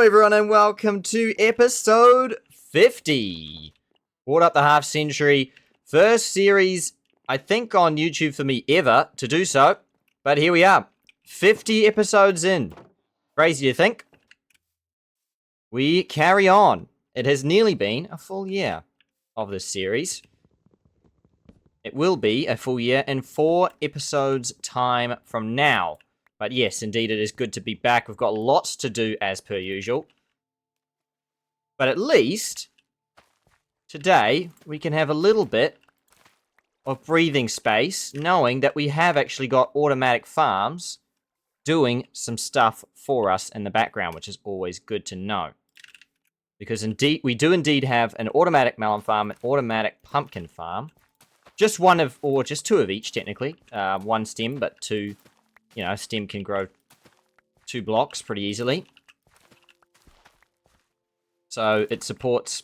everyone, and welcome to episode 50. Brought up the half century. First series, I think, on YouTube for me ever to do so. But here we are. 50 episodes in. Crazy to think. We carry on. It has nearly been a full year of this series. It will be a full year in 4 episodes time from now. But yes, indeed, it is good to be back. We've got lots to do as per usual. But at least, today, we can have a little bit of breathing space, knowing that we have actually got automatic farms doing some stuff for us in the background, which is always good to know. Because indeed, we do indeed have an automatic melon farm, an automatic pumpkin farm. Just one of, or just 2 of each, technically. One stem, but 2... You know, a stem can grow 2 blocks pretty easily. So it supports,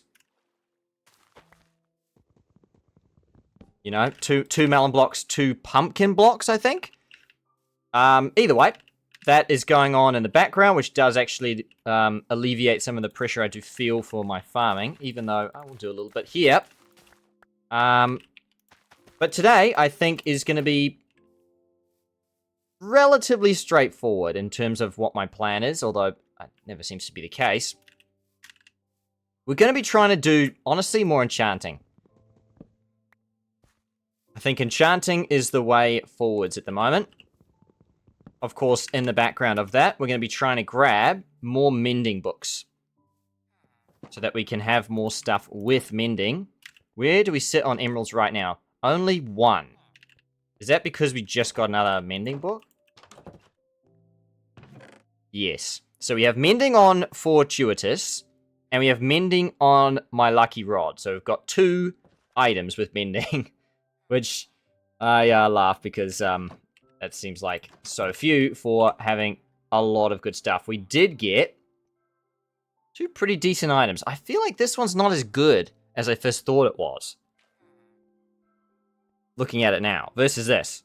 you know, two melon blocks, 2 pumpkin blocks, I think. Either way, that is going on in the background, which does actually alleviate some of the pressure I do feel for my farming, even though I will do a little bit here. But today, I think, is going to be relatively straightforward in terms of what my plan is, although it never seems to be the case. We're going to be trying to do, honestly, more enchanting. I think enchanting is the way forwards at the moment. Of course, in the background of that, we're going to be trying to grab more mending books so that we can have more stuff with mending. Where do we sit on emeralds right now? Only 1. Is that because we just got another mending book? Yes. So we have mending on Fortuitous, and we have mending on my lucky rod. So we've got 2 items with mending, which I laugh because that seems like so few for having a lot of good stuff. We did get 2 pretty decent items. I feel like this one's not as good as I first thought it was. Looking at it now, versus this.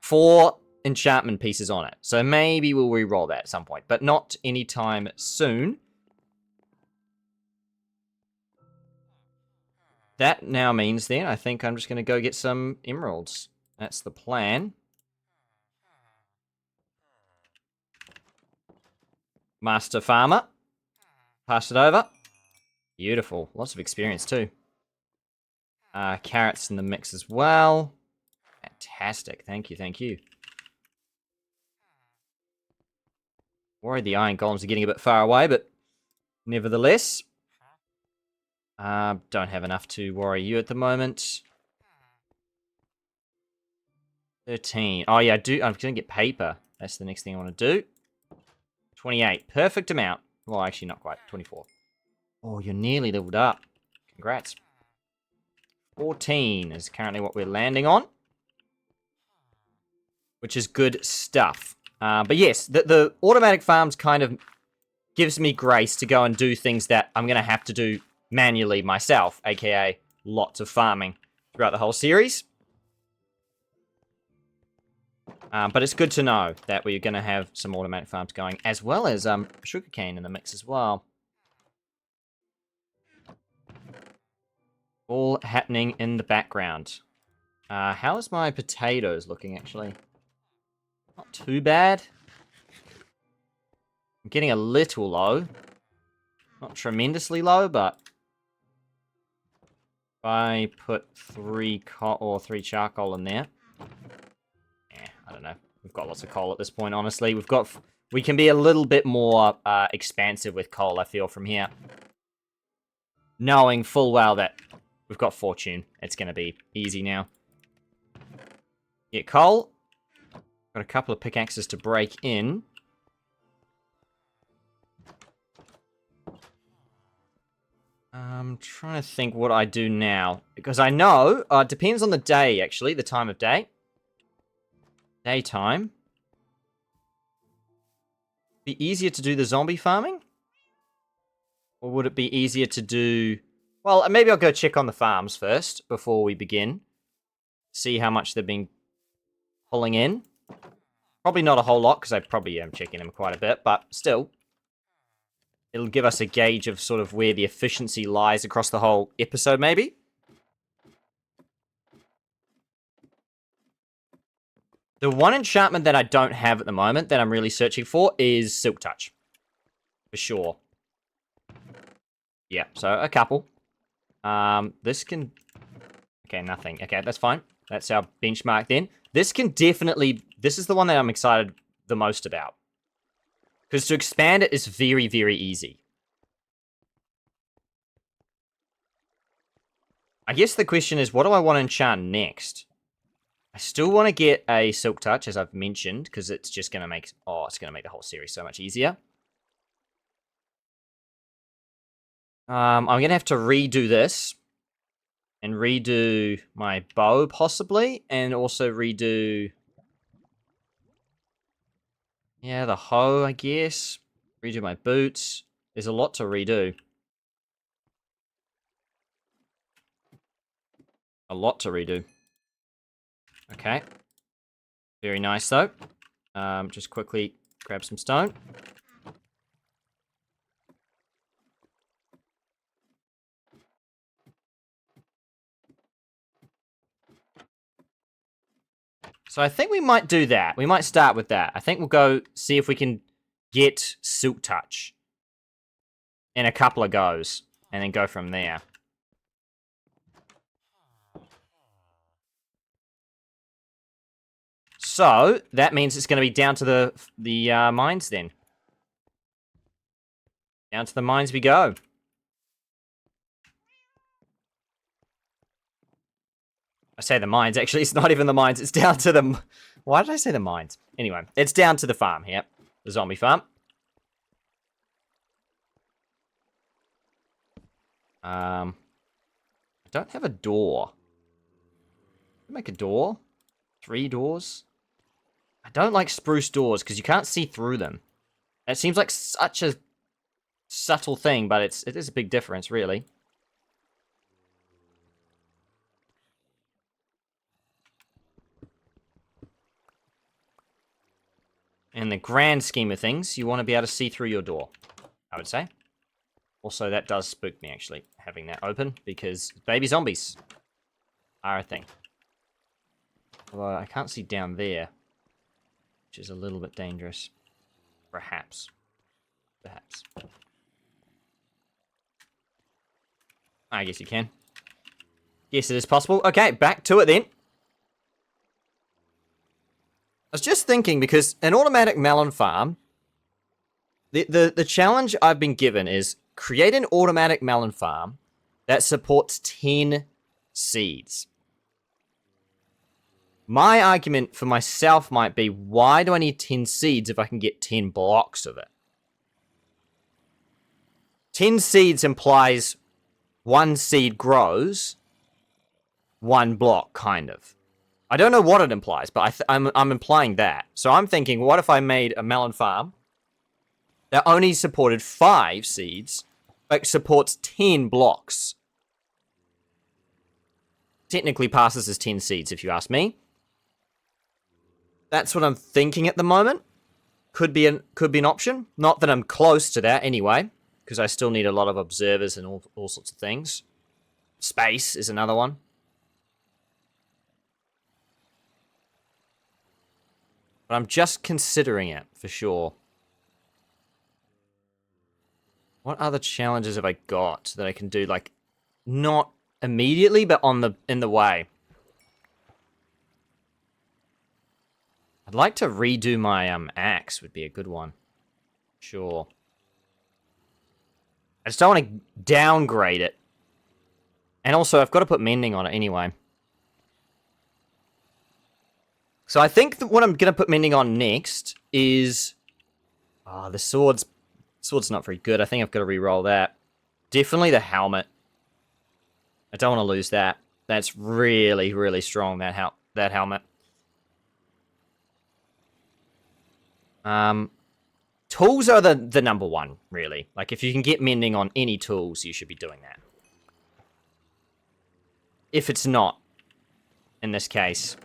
4 enchantment pieces on it. So maybe we'll re-roll that at some point, but not anytime soon. That now means then, I think I'm just going to go get some emeralds. That's the plan. Master Farmer. Pass it over. Beautiful. Lots of experience too. Carrots in the mix as well. Fantastic. Thank you, thank you. Worried the iron golems are getting a bit far away, but nevertheless. Don't have enough to worry you at the moment. 13. Oh yeah, I'm going to get paper. That's the next thing I want to do. 28. Perfect amount. Well, actually not quite. 24. Oh, you're nearly leveled up. Congrats. 14 is currently what we're landing on, which is good stuff. But yes, the automatic farms kind of gives me grace to go and do things that I'm going to have to do manually myself, aka lots of farming throughout the whole series. But it's good to know that we're going to have some automatic farms going, as well as sugarcane in the mix as well. All happening in the background. How is my potatoes looking, actually? Not too bad. I'm getting a little low. Not tremendously low, but if I put 3 charcoal in there. Yeah, I don't know. We've got lots of coal at this point, honestly. We can be a little bit more expansive with coal, I feel, from here. Knowing full well that we've got fortune. It's going to be easy now. Get coal. Got a couple of pickaxes to break in. I'm trying to think what I do now. Because I know, it depends on the day, actually, the time of day. Daytime. Be easier to do the zombie farming? Or would it be easier to do... Well, maybe I'll go check on the farms first before we begin. See how much they've been pulling in. Probably not a whole lot, because I probably am checking them quite a bit, but still. It'll give us a gauge of sort of where the efficiency lies across the whole episode, maybe. The one enchantment that I don't have at the moment that I'm really searching for is Silk Touch. For sure. Yeah, so a couple. This can... Okay, nothing. Okay, that's fine. That's our benchmark then. This can definitely... This is the one that I'm excited the most about. Because to expand it is very, very easy. I guess the question is, what do I want to enchant next? I still want to get a Silk Touch, as I've mentioned, because it's just going to make... Oh, it's going to make the whole series so much easier. I'm going to have to redo this. And redo my bow, possibly. And also redo... Yeah, the hoe, I guess. Redo my boots. There's a lot to redo. A lot to redo. Okay. Very nice, though. Just quickly grab some stone. So I think we might do that. We might start with that. I think we'll go see if we can get Silk Touch in a couple of goes, and then go from there. So that means it's going to be down to the mines then. Down to the mines we go. I say the mines, actually, it's not even the mines, it's down to the... Why did I say the mines? Anyway, it's down to the farm here. The zombie farm. I don't have a door. Make a door? 3 doors? I don't like spruce doors, because you can't see through them. It seems like such a subtle thing, but it is a big difference, really. In the grand scheme of things, you want to be able to see through your door, I would say. Also, that does spook me, actually, having that open, because baby zombies are a thing. Although, I can't see down there, which is a little bit dangerous. Perhaps. Perhaps. I guess you can. Yes, it is possible. Okay, back to it then. I was just thinking, because an automatic melon farm, the challenge I've been given is create an automatic melon farm that supports 10 seeds. My argument for myself might be, why do I need 10 seeds if I can get 10 blocks of it? 10 seeds implies 1 seed grows 1 block, kind of. I don't know what it implies, but I'm implying that. So I'm thinking, what if I made a melon farm that only supported 5 seeds, but supports 10 blocks? Technically passes as 10 seeds, if you ask me. That's what I'm thinking at the moment. Could be an option. Not that I'm close to that anyway, because I still need a lot of observers and all sorts of things. Space is another one. But I'm just considering it, for sure. What other challenges have I got that I can do, like, not immediately, but in the way? I'd like to redo my axe, would be a good one. Sure. I just don't want to downgrade it. And also, I've got to put mending on it anyway. So I think that what I'm going to put mending on next is... Oh, the sword's not very good. I think I've got to re-roll that. Definitely the helmet. I don't want to lose that. That's really, really strong, that helmet. Tools are the number one, really. Like, if you can get mending on any tools, you should be doing that. If it's not, in this case,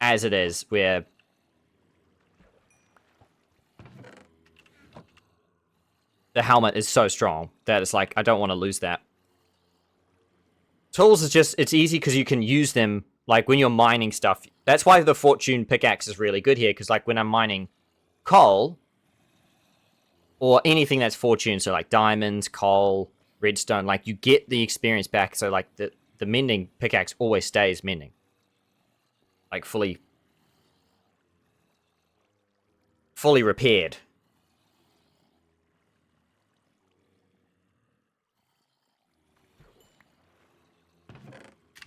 as it is, where... the helmet is so strong that it's like, I don't want to lose that. Tools is just, it's easy because you can use them, like, when you're mining stuff. That's why the fortune pickaxe is really good here, because, like, when I'm mining coal, or anything that's fortune, so, like, diamonds, coal, redstone, like, you get the experience back, so, like, the mending pickaxe always stays mending. Like, fully repaired.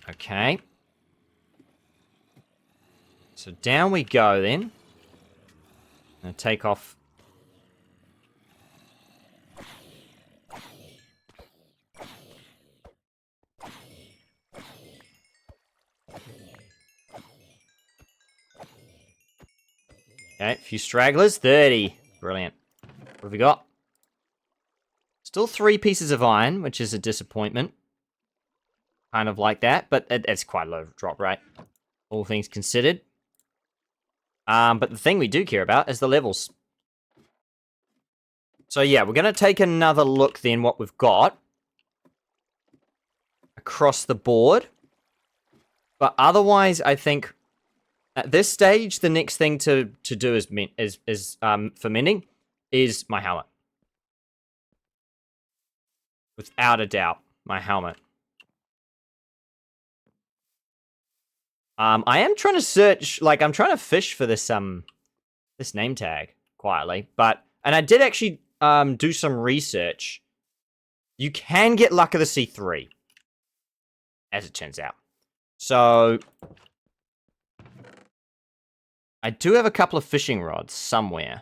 Okay. So down we go then. I'm gonna take off. Okay, a few stragglers. 30. Brilliant. What have we got? Still 3 pieces of iron, which is a disappointment. Kind of like that, but it's quite a low drop rate. All things considered. But the thing we do care about is the levels. So yeah, we're going to take another look then what we've got. Across the board. But otherwise, I think at this stage, the next thing to do for mending is my helmet. Without a doubt, my helmet. I am trying to search, like, I'm trying to fish for this name tag quietly, and I did actually do some research. You can get Luck of the Sea 3, as it turns out. So I do have a couple of fishing rods somewhere.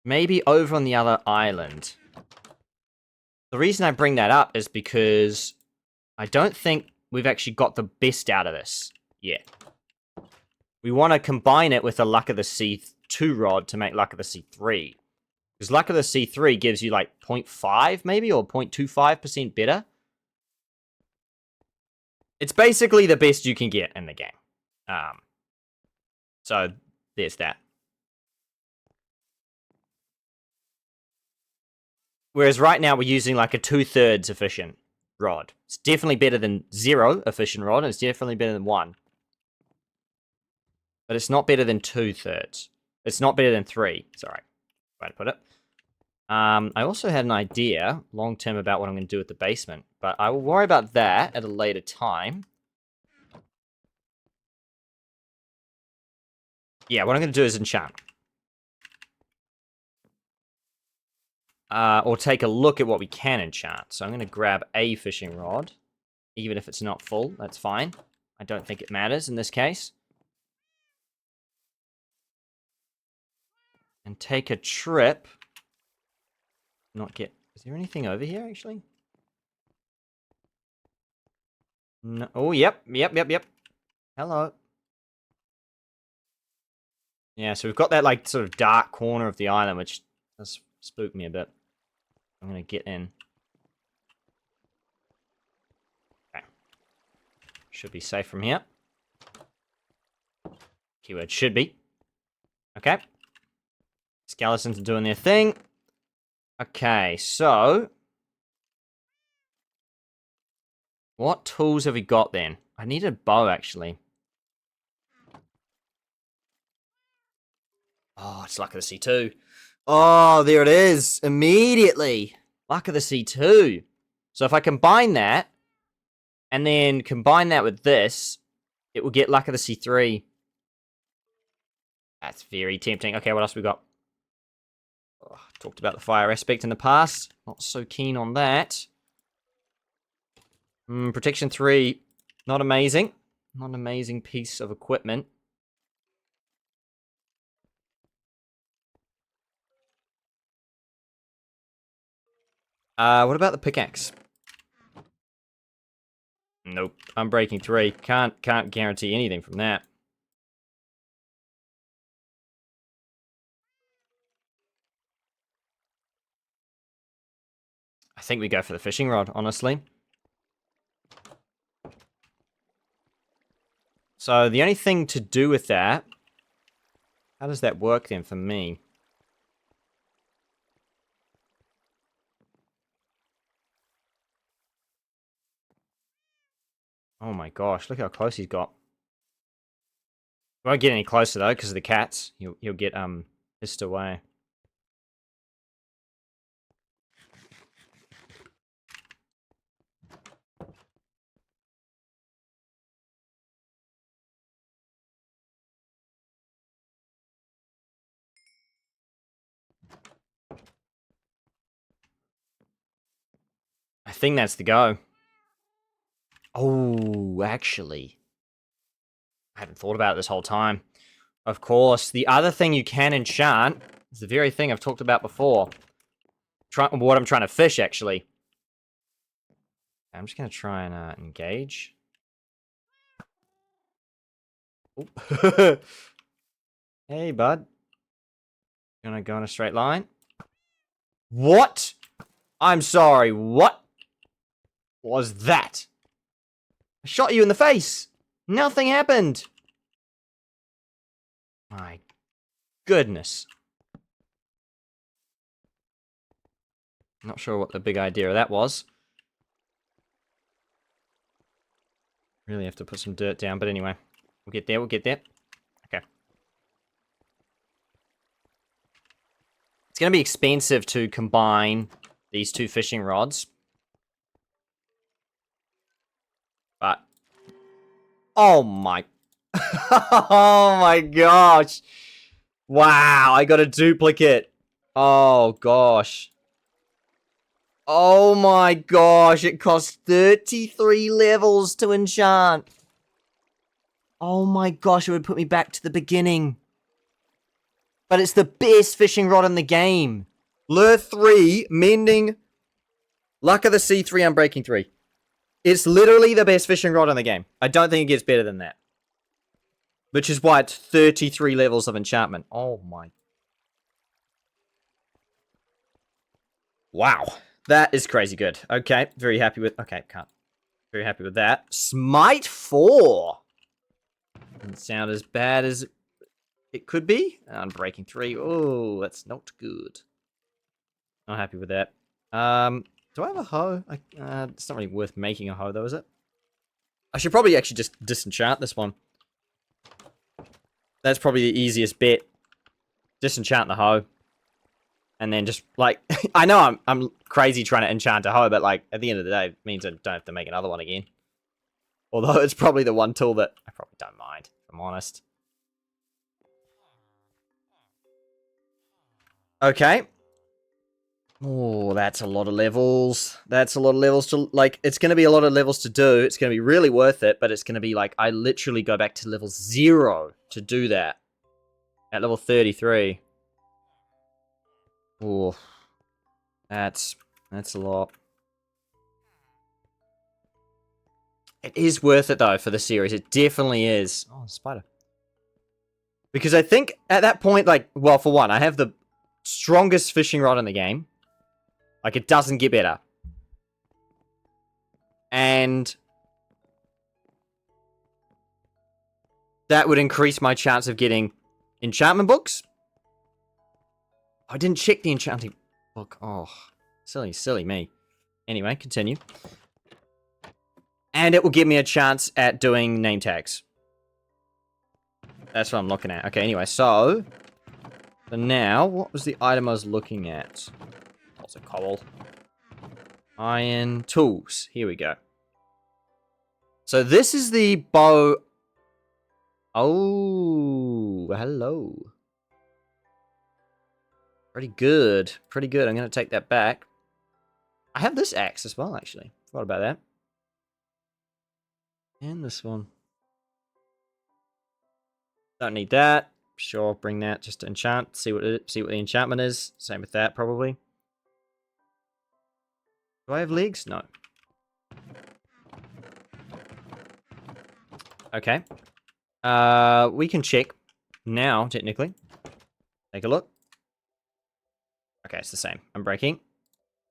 Maybe over on the other island. The reason I bring that up is because I don't think we've actually got the best out of this yet. We want to combine it with a Luck of the Sea 2 rod to make Luck of the Sea 3. Because Luck of the Sea 3 gives you like 0.5 maybe, or 0.25% better. It's basically the best you can get in the game. So, there's that. Whereas right now we're using like a 2/3 efficient rod. It's definitely better than 0 efficient rod, and it's definitely better than 1. But it's not better than 2/3. It's not better than 3. Sorry. Way to put it. I also had an idea, long term, about what I'm going to do with the basement. But I will worry about that at a later time. Yeah, what I'm going to do is enchant. Or take a look at what we can enchant. So I'm going to grab a fishing rod. Even if it's not full, that's fine. I don't think it matters in this case. And take a trip. Is there anything over here, actually? No. Oh, yep. Hello. Yeah, so we've got that, like, sort of dark corner of the island, which does spook me a bit. I'm going to get in. Okay. Should be safe from here. Keyword should be. Okay. Skeletons are doing their thing. Okay, so... what tools have we got then? I need a bow, actually. Oh, it's Luck of the Sea 2. Oh, there it is. Immediately. Luck of the Sea 2. So if I combine that, and then combine that with this, it will get Luck of the Sea 3. That's very tempting. Okay, what else we got? Oh, talked about the fire aspect in the past. Not so keen on that. Protection 3. Not amazing. Not an amazing piece of equipment. What about the pickaxe? Nope. Unbreaking 3. Can't guarantee anything from that. I think we go for the fishing rod, honestly. So the only thing to do with that... how does that work then for me? Oh my gosh, look how close he's got. Won't get any closer though, because of the cats. He'll get hissed away. I think that's the go. Oh, actually. I hadn't thought about it this whole time. Of course, the other thing you can enchant is the very thing I've talked about before. What I'm trying to fish, actually. I'm just going to try and engage. Hey, bud. Gonna go in a straight line. What? I'm sorry, what was that? I shot you in the face. Nothing happened. My goodness. Not sure what the big idea of that was. Really have to put some dirt down, but anyway. We'll get there, we'll get there. Okay. It's going to be expensive to combine these two fishing rods. But... oh my... oh my gosh. Wow, I got a duplicate. Oh gosh. Oh my gosh, it costs 33 levels to enchant. Oh my gosh, it would put me back to the beginning. But it's the best fishing rod in the game. Lure 3, Mending, Luck of the Sea 3, Unbreaking 3. It's literally the best fishing rod in the game. I don't think it gets better than that. Which is why it's 33 levels of enchantment. Oh my. Wow. That is crazy good. Okay, very happy with... okay, can't. Very happy with that. Smite 4. Doesn't sound as bad as it could be. Unbreaking 3. Oh, that's not good. Not happy with that. Do I have a hoe? It's not really worth making a hoe, though, is it? I should probably actually just disenchant this one. That's probably the easiest bet. Disenchant the hoe. And then just, like... I know I'm crazy trying to enchant a hoe, but, like, at the end of the day, it means I don't have to make another one again. Although it's probably the one tool that I probably don't mind, if I'm honest. Okay. Oh, that's a lot of levels. That's a lot of levels to, like, it's going to be a lot of levels to do. It's going to be really worth it, but it's going to be, like, I literally go back to level 0 to do that. At level 33. Oh. That's a lot. It is worth it, though, for the series. It definitely is. Oh, spider. Because I think, at that point, like, well, for one, I have the strongest fishing rod in the game. Like, it doesn't get better. And that would increase my chance of getting enchantment books. I didn't check the enchanting book. Oh, silly me. Anyway, continue. And it will give me a chance at doing name tags. That's what I'm looking at. Okay, anyway, so... for now, what was the item I was looking at? Also cobble. Iron tools. Here we go. So this is the bow. Oh, hello. Pretty good. Pretty good. I'm going to take that back. I have this axe as well, actually. Forgot about that. And this one. Don't need that. Sure, bring that just to enchant. See what the enchantment is. Same with that, probably. Do I have legs? No. Okay. We can check now, technically. Take a look. Okay, it's the same. I'm breaking.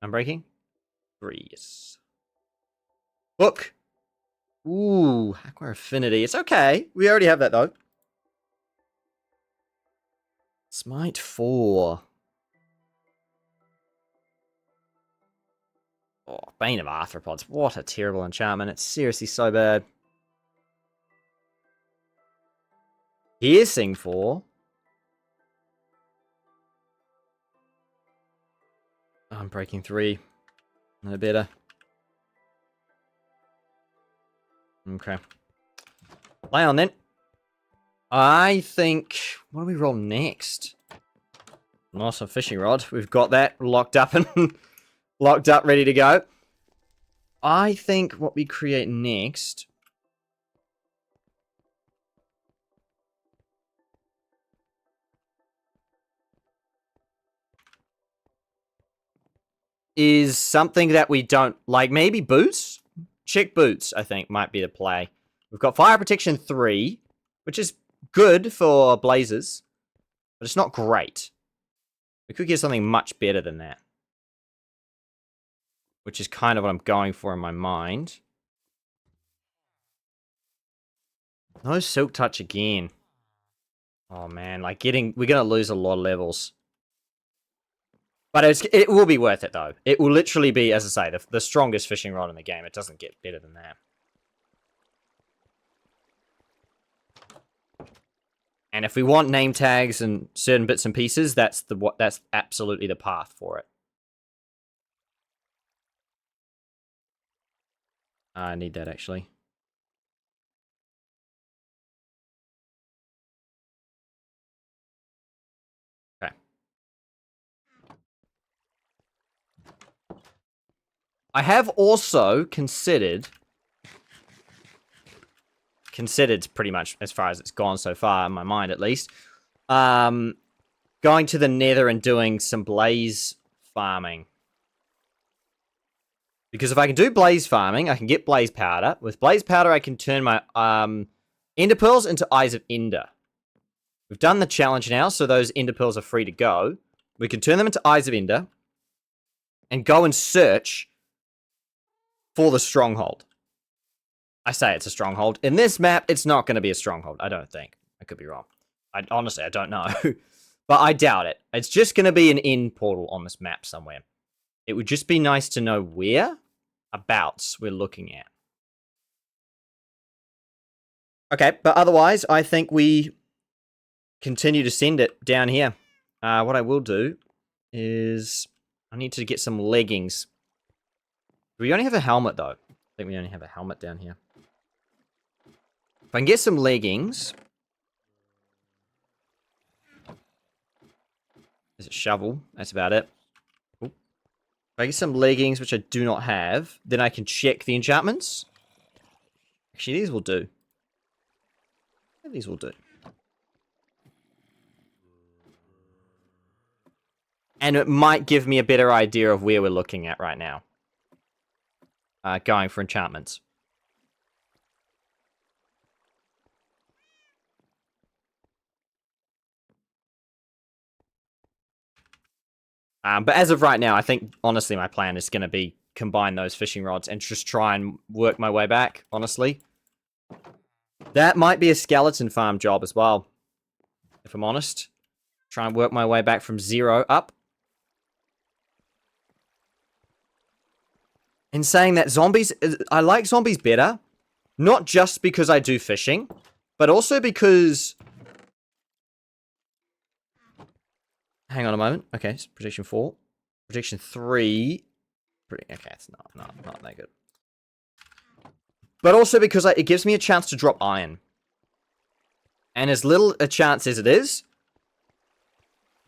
3, yes. Book. Ooh, Aqua Affinity. It's okay. We already have that, though. Smite 4. Oh, Bane of Arthropods. What a terrible enchantment. It's seriously so bad. Piercing 4. I'm breaking 3. No better. Okay. Play on then. I think... What do we roll next? Nice, a fishing rod. We've got that locked up and locked up, ready to go. I think what we create next... is something that we don't... Like, maybe boots? Check boots, I think, might be the play. We've got fire protection 3, which is good for blazers, but it's not great. We could get something much better than that, which is kind of what I'm going for in my mind. No silk touch again. Oh man, like we're gonna lose a lot of levels. But it will be worth it though. It will literally be, as I say, the strongest fishing rod in the game. It doesn't get better than that. And if we want name tags and certain bits and pieces, that's absolutely the path for it. I need that actually. Okay. I have also considered pretty much as far as it's gone so far in my mind at least, going to the nether and doing some blaze farming. Because if I can do blaze farming, I can get blaze powder. With blaze powder, I can turn my ender pearls into eyes of ender. We've done the challenge now, so those ender pearls are free to go. We can turn them into eyes of ender and go and search for the stronghold. I say it's a stronghold. In this map, it's not going to be a stronghold, I don't think. I could be wrong. Honestly, I don't know. But I doubt it. It's just going to be an end portal on this map somewhere. It would just be nice to know whereabouts we're looking at. Okay, but otherwise, I think we continue to send it down here. What I will do is I need to get some leggings. Do we only have a helmet, though? I think we only have a helmet down here. If I can get some leggings... There's a shovel. That's about it. Ooh. If I get some leggings, which I do not have, then I can check the enchantments. Actually, these will do. Yeah, these will do. And it might give me a better idea of where we're looking at right now. Going for enchantments. But as of right now, I think, honestly, my plan is going to be combine those fishing rods and just try and work my way back, honestly. That might be a skeleton farm job as well, if I'm honest. Try and work my way back from 0 up. In saying that, zombies... I like zombies better. Not just because I do fishing, but also because... Hang on a moment. Okay, so protection 4. Protection 3. Okay, it's not that good. But also because it gives me a chance to drop iron. And as little a chance as it is,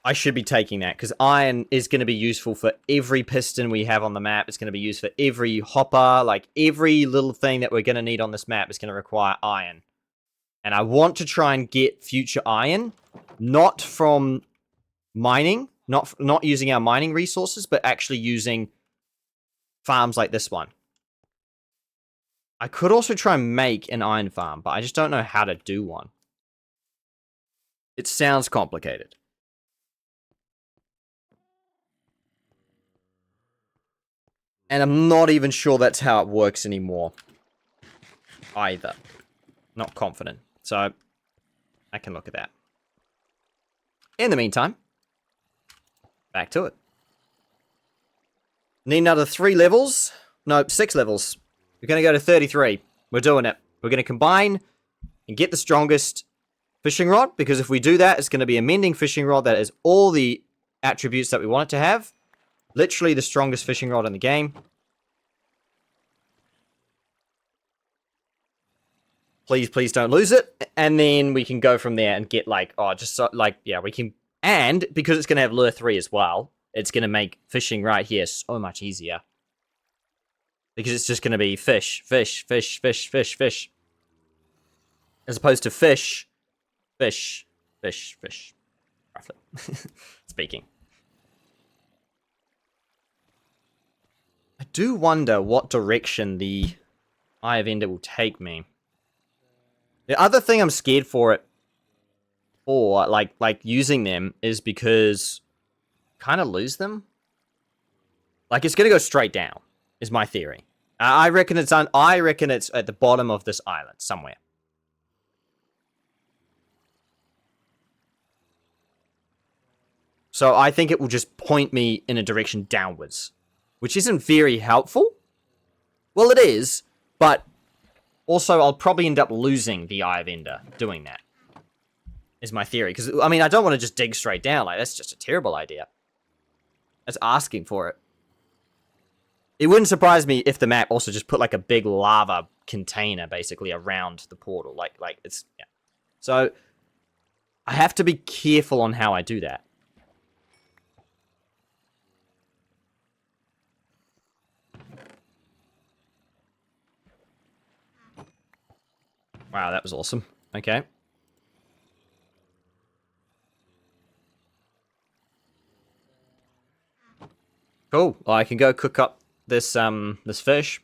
I should be taking that. Because iron is going to be useful for every piston we have on the map. It's going to be used for every hopper. Like, every little thing that we're going to need on this map is going to require iron. And I want to try and get future iron. Not from... mining, not using our mining resources, but actually using farms like this one. I could also try and make an iron farm, but I just don't know how to do one. It sounds complicated. And I'm not even sure that's how it works anymore. Either. Not confident. So, I can look at that. In the meantime, back to it. Need another 3 levels. No, 6 levels. We're going to go to 33. We're doing it. We're going to combine and get the strongest fishing rod, because if we do that, it's going to be a mending fishing rod that has all the attributes that we want it to have. Literally the strongest fishing rod in the game. Please, please don't lose it. And then we can go from there and get like, oh, just so, like, yeah, we can. And because it's going to have lure 3 as well, it's going to make fishing right here so much easier. Because it's just going to be fish, fish, fish, fish, fish, fish. As opposed to fish, fish, fish, fish. Roughly. Speaking. I do wonder what direction the Eye of Ender will take me. The other thing I'm scared for it for, like using them, is because kind of lose them. Like it's gonna go straight down, is my theory. I reckon it's at the bottom of this island somewhere. So I think it will just point me in a direction downwards, which isn't very helpful. Well, it is, but also I'll probably end up losing the Eye of Ender doing that, is my theory. Because, I mean, I don't want to just dig straight down. Like, that's just a terrible idea. That's asking for it. It wouldn't surprise me if the map also just put, like, a big lava container, basically, around the portal. Like it's, yeah. So, I have to be careful on how I do that. Wow, that was awesome. Okay. Cool. Well, I can go cook up this this fish.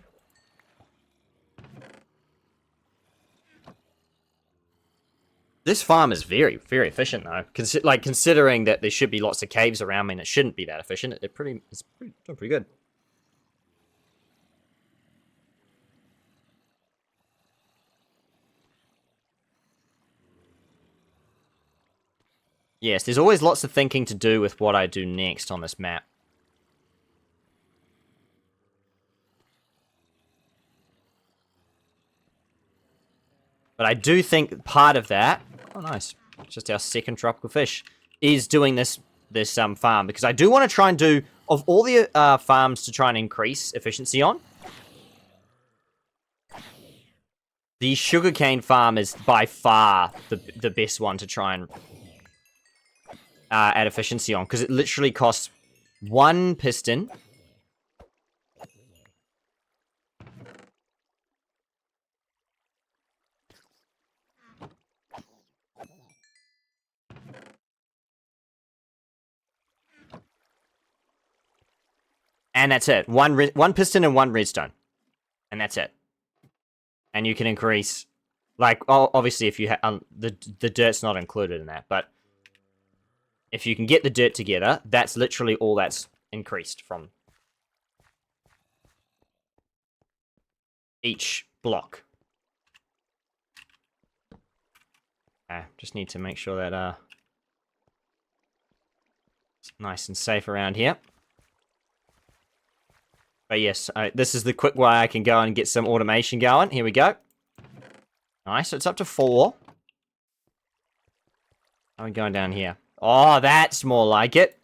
This farm is very, very efficient though. Considering that there should be lots of caves around me and it shouldn't be that efficient. It's doing pretty good. Yes, there's always lots of thinking to do with what I do next on this map. But I do think part of that, oh nice, just our second tropical fish, is doing this farm. Because I do want to try and do, of all the farms to try and increase efficiency on, the sugarcane farm is by far the best one to try and add efficiency on. Because it literally costs 1 piston. And that's it. One piston and 1 redstone. And that's it. And you can increase, like, obviously if you have, the dirt's not included in that, but if you can get the dirt together, that's literally all that's increased from each block. Just need to make sure that it's nice and safe around here. But yes, this is the quick way I can go and get some automation going. Here we go. Nice, so it's up to 4. How are we going down here? Oh, that's more like it.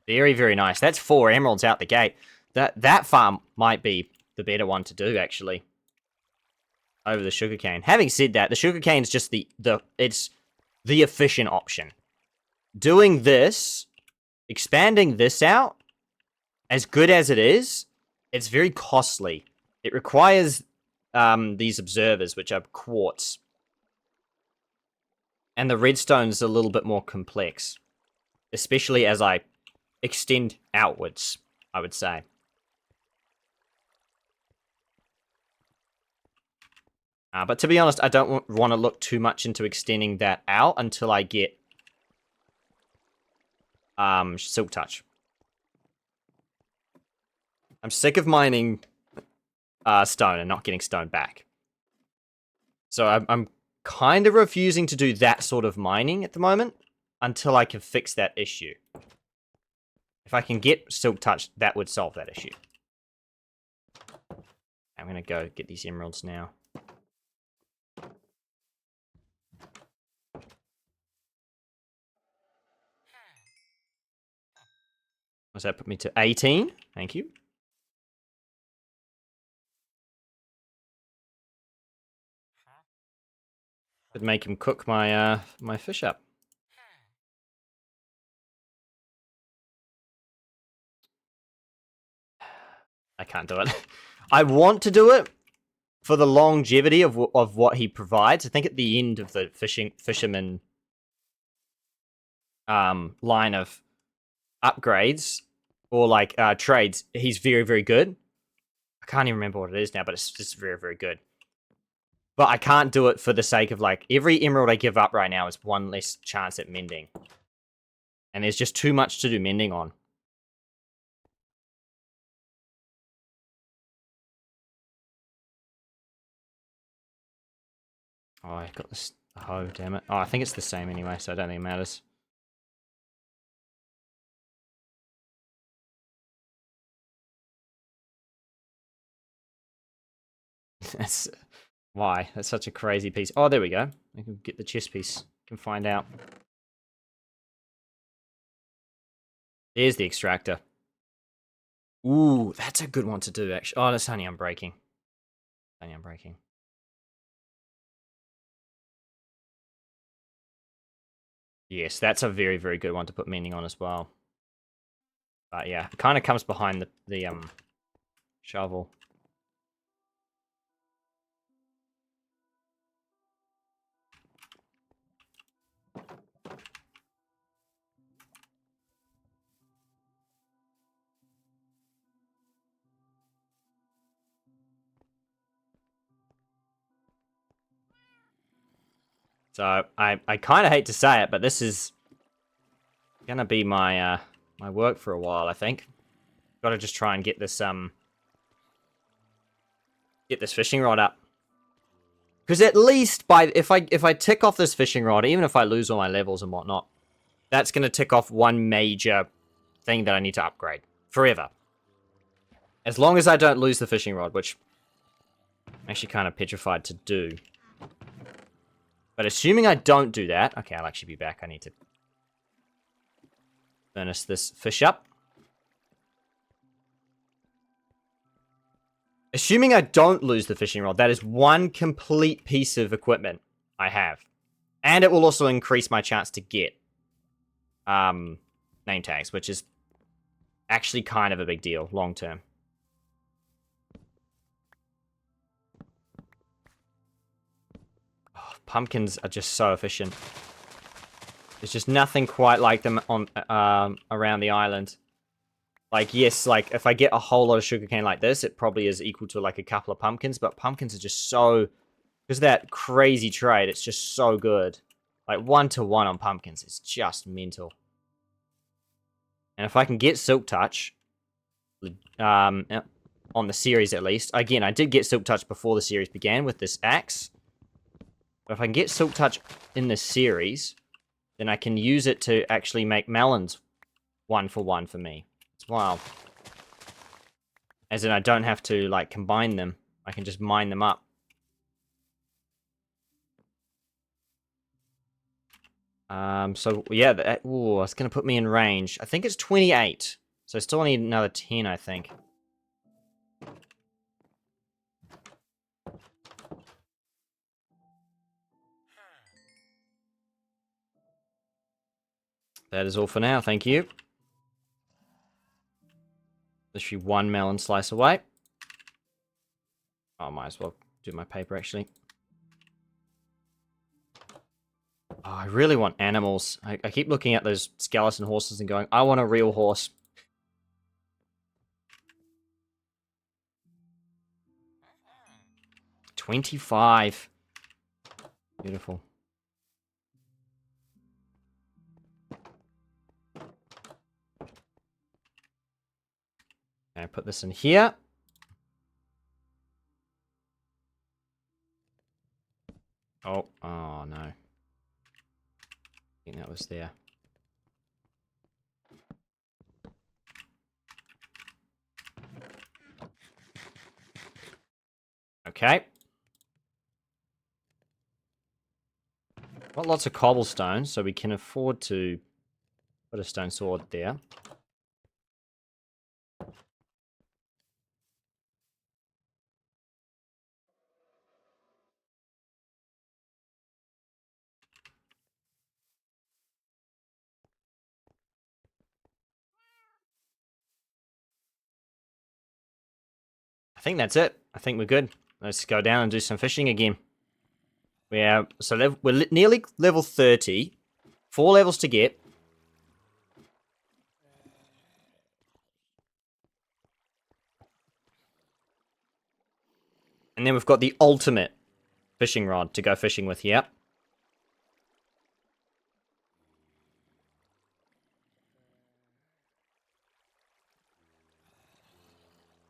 Very, very nice. That's 4 emeralds out the gate. That farm might be the better one to do, actually, over the sugarcane. Having said that, the sugarcane is just it's the efficient option. Doing this, expanding this out, as good as it is, it's very costly. It requires these observers, which are quartz. And the redstone's a little bit more complex. Especially as I extend outwards, I would say. But to be honest, I don't want to look too much into extending that out until I get Silk Touch. I'm sick of mining stone and not getting stone back. So I'm kind of refusing to do that sort of mining at the moment until I can fix that issue. If I can get Silk Touch, that would solve that issue. I'm going to go get these emeralds now. Does that put me to 18? Thank you. Could make him cook my my fish up. I can't do it. I want to do it for the longevity of what he provides. I think at the end of the fisherman line of upgrades or like trades, he's very, very good. I can't even remember what it is now, but it's just very, very good. But I can't do it for the sake of like every emerald I give up right now is one less chance at mending. And there's just too much to do mending on. Oh, I got this. Oh, damn it. Oh, I think it's the same anyway, so I don't think it matters. That's why. That's such a crazy piece. Oh, there we go. I can get the chest piece. Can find out. There's the extractor. Ooh, that's a good one to do, actually. Oh, that's honey unbreaking. Honey unbreaking. Yes, that's a very, very good one to put mending on as well. But yeah, it kind of comes behind the shovel. So I kind of hate to say it, but this is gonna be my my work for a while. I think. Got to just try and get this fishing rod up. Because at least if I tick off this fishing rod, even if I lose all my levels and whatnot, that's gonna tick off one major thing that I need to upgrade forever. As long as I don't lose the fishing rod, which I'm actually kind of petrified to do. But assuming I don't do that, okay, I'll actually be back. I need to furnace this fish up. Assuming I don't lose the fishing rod, that is one complete piece of equipment I have. And it will also increase my chance to get name tags, which is actually kind of a big deal long term. Oh, pumpkins are just so efficient. There's just nothing quite like them on around the island. Like, yes, like, if I get a whole lot of sugarcane like this, it probably is equal to, like, a couple of pumpkins, but pumpkins are just so... Because of that crazy trade, it's just so good. Like, 1-to-1 on pumpkins is just mental. And if I can get Silk Touch, on the series at least... Again, I did get Silk Touch before the series began with this axe. But if I can get Silk Touch in this series, then I can use it to actually make melons 1-for-1 for me. Wow. As in, I don't have to, like, combine them. I can just mine them up. So, yeah, ooh, it's going to put me in range. I think it's 28. So I still need another 10, I think. That is all for now, thank you. Literally one melon slice away. Oh, might as well do my paper, actually. Oh, I really want animals. I keep looking at those skeleton horses and going, I want a real horse. $25. Beautiful. I put this in here. Oh no. I think that was there. Okay. Got lots of cobblestone, so we can afford to put a stone sword there. think that's it. I think we're good. Let's go down and do some fishing again. We're nearly level 30. 4 levels to get. And then we've got the ultimate fishing rod to go fishing with here.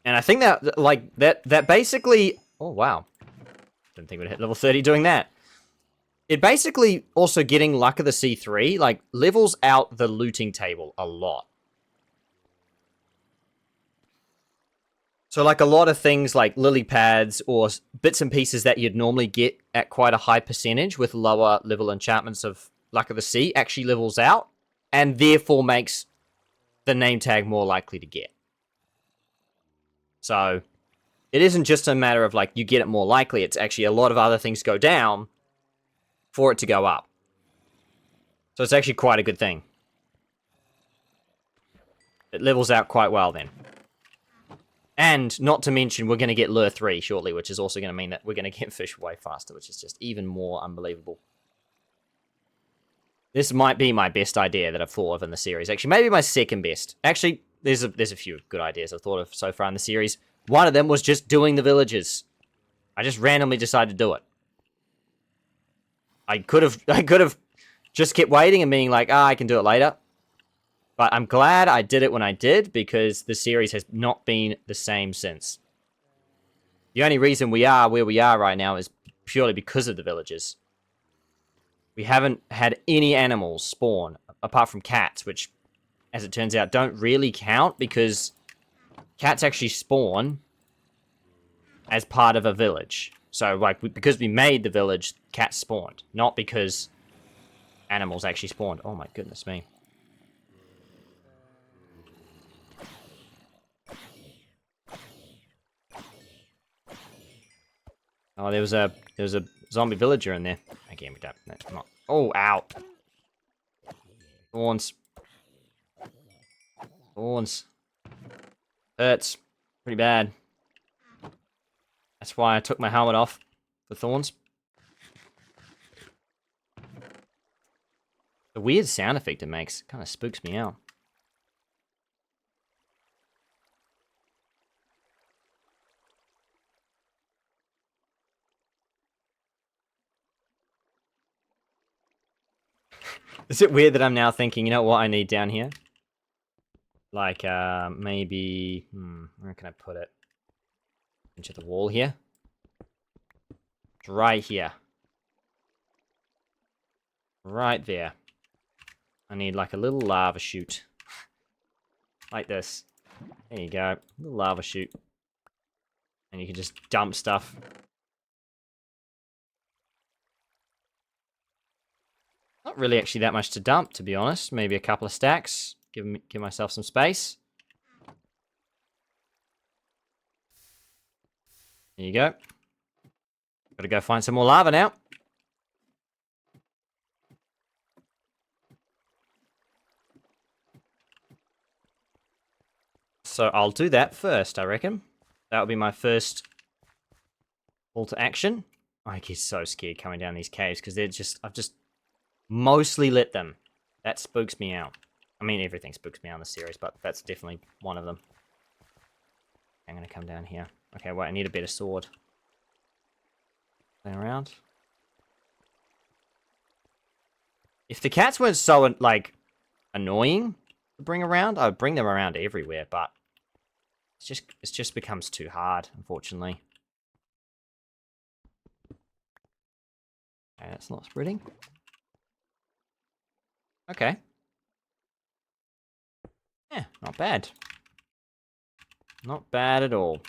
And I think that, like, that basically... Oh, wow. Didn't think we'd hit level 30 doing that. It basically, also getting Luck of the Sea 3, like, levels out the looting table a lot. So, like, a lot of things like lily pads or bits and pieces that you'd normally get at quite a high percentage with lower level enchantments of Luck of the Sea actually levels out, and therefore makes the name tag more likely to get. So, it isn't just a matter of, like, you get it more likely. It's actually a lot of other things go down for it to go up. So it's actually quite a good thing. It levels out quite well then. And not to mention, we're going to get Lure 3 shortly, which is also going to mean that we're going to get fish way faster, which is just even more unbelievable. This might be my best idea that I've thought of in the series. Actually, maybe my second best. Actually, there's a few good ideas I've thought of so far in the series. One of them was just doing the villages. I just randomly decided to do it. I could have just kept waiting and being like, I can do it later. But I'm glad I did it when I did, because the series has not been the same since. The only reason we are where we are right now is purely because of the villages. We haven't had any animals spawn, apart from cats, which, as it turns out, don't really count, because cats actually spawn as part of a village. So, like, because we made the village, cats spawned, not because animals actually spawned. Oh my goodness me. Oh, there was a zombie villager in there. Again, we don't. That's not. Oh, ow. Thorns. Thorns. Hurts. Pretty bad. That's why I took my helmet off for thorns. The weird sound effect it makes kind of spooks me out. Is it weird that I'm now thinking, you know what I need down here? Like, maybe... where can I put it? Into the wall here? It's right here. Right there. I need, like, a little lava chute. Like this. There you go. A little lava chute. And you can just dump stuff. Not really actually that much to dump, to be honest. Maybe a couple of stacks. Give myself some space. There you go. Gotta go find some more lava now. So I'll do that first, I reckon. That'll be my first call to action. I get so scared coming down these caves because I've just mostly lit them. That spooks me out. I mean, everything spooks me out in the series, but that's definitely one of them. I'm gonna come down here. Okay, wait, I need a better sword. Play around. If the cats weren't so, like, annoying to bring around, I would bring them around everywhere, but it just becomes too hard, unfortunately. Okay, that's not spreading. Okay. Yeah, not bad. Not bad at all.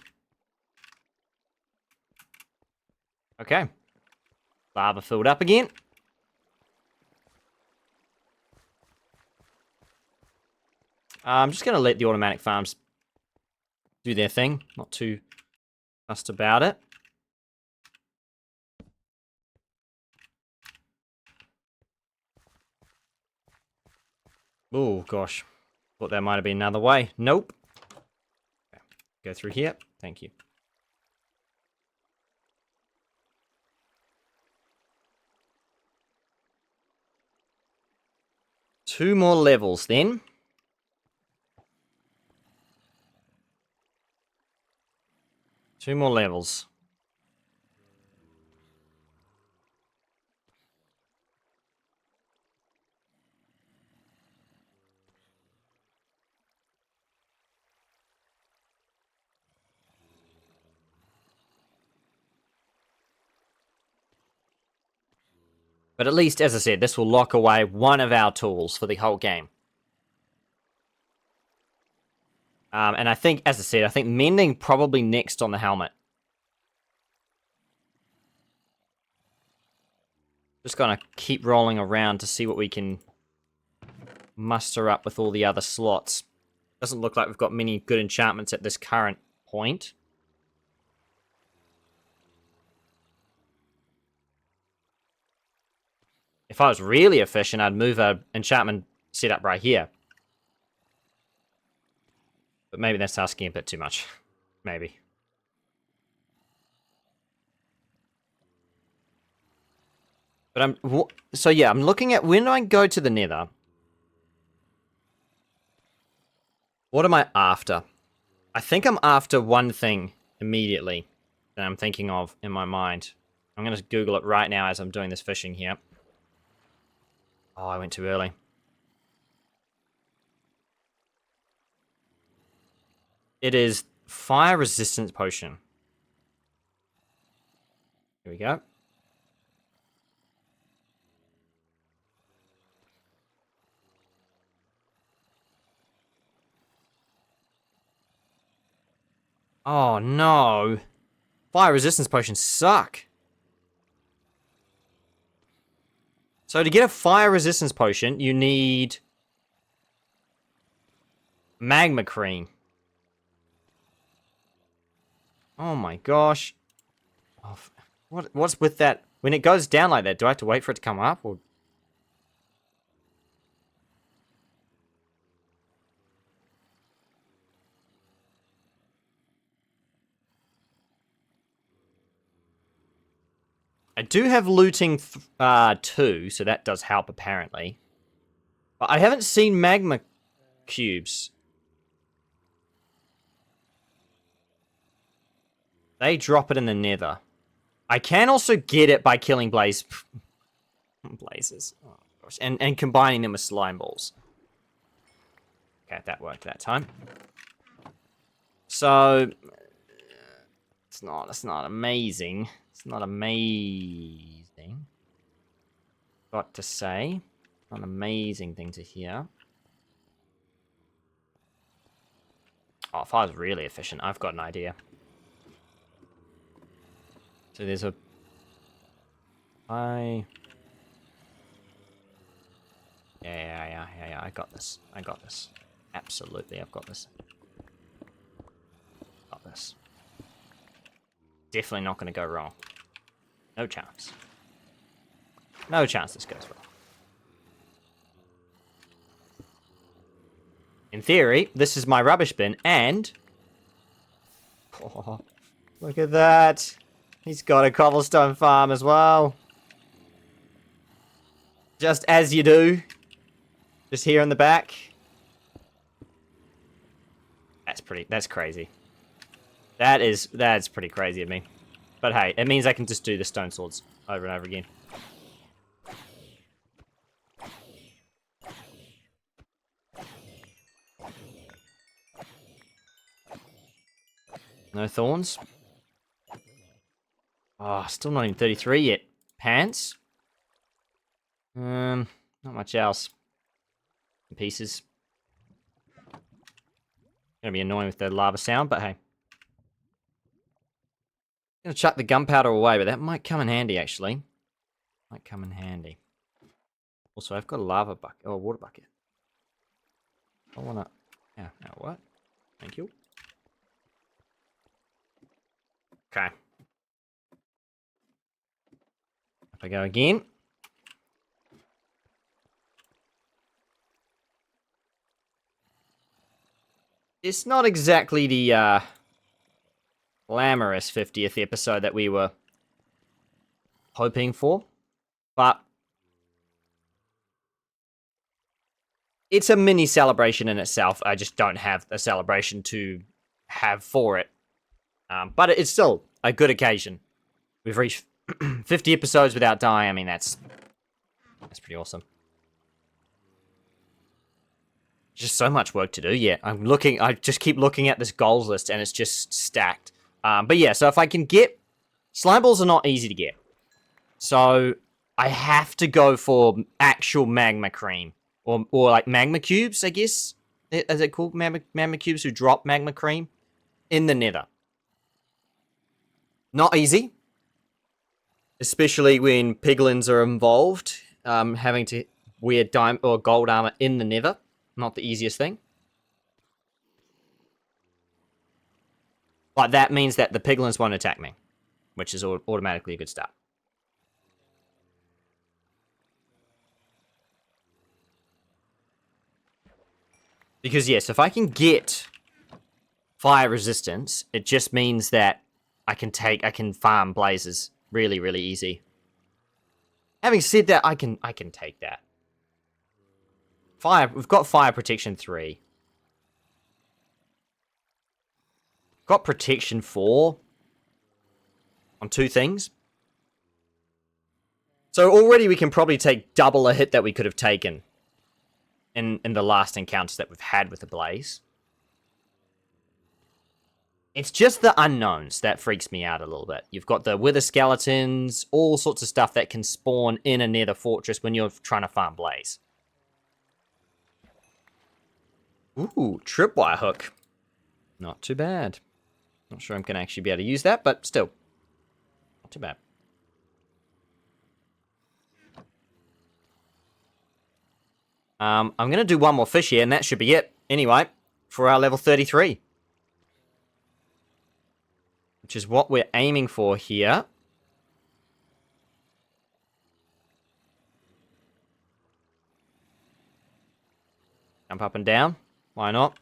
Okay. Lava filled up again. I'm just going to let the automatic farms do their thing. Not too fussed about it. Oh, gosh. Thought there might have been another way. Nope. Okay. Go through here. Thank you. 2 more levels then. Two more levels. But at least, as I said, this will lock away one of our tools for the whole game. And I think, as I said, I think mending probably next on the helmet. Just gonna keep rolling around to see what we can muster up with all the other slots. Doesn't look like we've got many good enchantments at this current point. If I was really efficient, I'd move an enchantment setup right here. But maybe that's asking a bit too much. Maybe. But so yeah, I'm looking at when I go to the Nether. What am I after? I think I'm after one thing immediately that I'm thinking of in my mind. I'm going to Google it right now as I'm doing this fishing here. Oh, I went too early. It is fire resistance potion. Here we go. Oh no. Fire resistance potions suck. So to get a fire resistance potion, you need magma cream. Oh my gosh. Oh, what's with that? When it goes down like that, do I have to wait for it to come up? Or... I do have looting 2, so that does help apparently. But I haven't seen magma cubes. They drop it in the nether. I can also get it by killing blazes. Oh gosh. And combining them with slime balls. Okay, that worked that time. So it's not amazing. It's not amazing. Got to say. Not an amazing thing to hear. Oh, if I was really efficient, I've got an idea. So there's a... Yeah, I got this. I got this. Absolutely, I've got this. Got this. Definitely not going to go wrong. No chance. No chance this goes wrong. In theory, this is my rubbish bin, and... Oh, look at that. He's got a cobblestone farm as well. Just as you do. Just here in the back. That's crazy. That's pretty crazy of me. But hey, it means I can just do the stone swords over and over again. No thorns. Oh, still not even 33 yet. Pants. Not much else. Pieces. Gonna be annoying with the lava sound, but hey. Gonna chuck the gunpowder away, but that might come in handy actually. Might come in handy. Also, I've got a lava bucket. Oh, a water bucket. I wanna... Yeah, now what? Thank you. Okay. Up I go again. It's not exactly the glamorous 50th episode that we were hoping for, but it's a mini celebration in itself. I just don't have a celebration to have for it. But it's still a good occasion. We've reached 50 episodes without dying. I mean, that's pretty awesome. Just so much work to do. Yeah, I just keep looking at this goals list, and it's just stacked. But yeah, so if I can get... Slime balls are not easy to get. So I have to go for actual magma cream. Or like magma cubes, I guess. Is it called magma cubes who drop magma cream? In the nether. Not easy. Especially when piglins are involved. Having to wear diamond or gold armor in the nether. Not the easiest thing. But that means that the piglins won't attack me. Which is automatically a good start. Because yes, if I can get fire resistance, it just means that I can farm blazes really, really easy. Having said that, I can take that. We've got fire protection 3. Got protection 4 on 2 things. So already we can probably take double a hit that we could have taken in the last encounters that we've had with the blaze. It's just the unknowns that freaks me out a little bit. You've got the wither skeletons, all sorts of stuff that can spawn in a nether fortress when you're trying to farm blaze. Ooh, tripwire hook. Not too bad. Not sure I'm going to actually be able to use that, but still. Not too bad. I'm going to do one more fish here, and that should be it. Anyway, for our level 33. Which is what we're aiming for here. Jump up and down. Why not?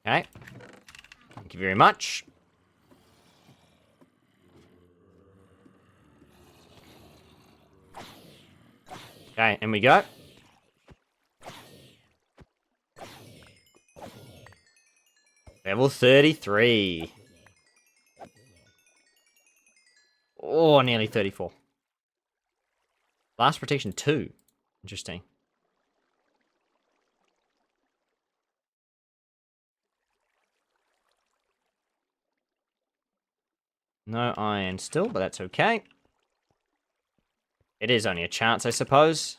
Okay. Thank you very much. Okay, in we go. Level 33. Oh, nearly 34. Last protection 2. Interesting. No iron still, but that's okay. It is only a chance, I suppose.